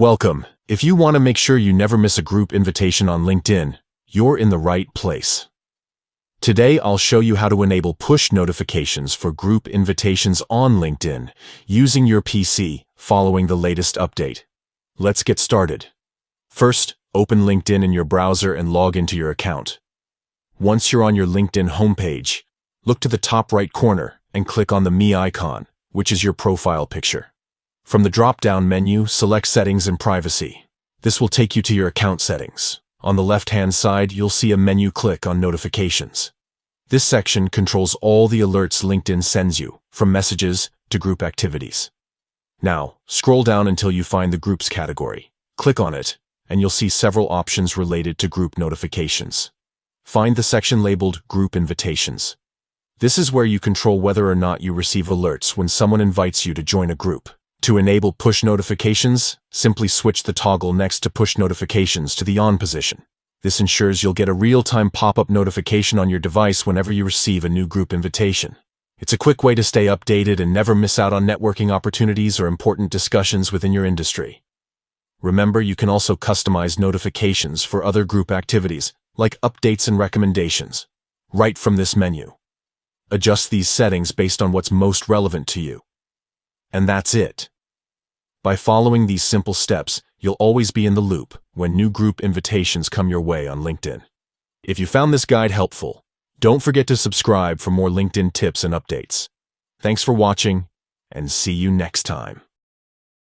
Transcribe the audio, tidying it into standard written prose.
Welcome. If you want to make sure you never miss a group invitation on LinkedIn, you're in the right place. Today, I'll show you how to enable push notifications for group invitations on LinkedIn using your PC following the latest update. Let's get started. First, open LinkedIn in your browser and log into your account. Once you're on your LinkedIn homepage, look to the top right corner and click on the Me icon, which is your profile picture. From the drop-down menu, select Settings and Privacy. This will take you to your account settings. On the left-hand side, you'll see a menu. Click on Notifications. This section controls all the alerts LinkedIn sends you, from messages to group activities. Now, scroll down until you find the Groups category. Click on it, and you'll see several options related to group notifications. Find the section labeled Group Invitations. This is where you control whether or not you receive alerts when someone invites you to join a group. To enable push notifications, simply switch the toggle next to Push Notifications to the On position. This ensures you'll get a real-time pop-up notification on your device whenever you receive a new group invitation. It's a quick way to stay updated and never miss out on networking opportunities or important discussions within your industry. Remember, you can also customize notifications for other group activities, like updates and recommendations, right from this menu. Adjust these settings based on what's most relevant to you. And that's it. By following these simple steps, you'll always be in the loop when new group invitations come your way on LinkedIn. If you found this guide helpful, don't forget to subscribe for more LinkedIn tips and updates. Thanks for watching, and see you next time.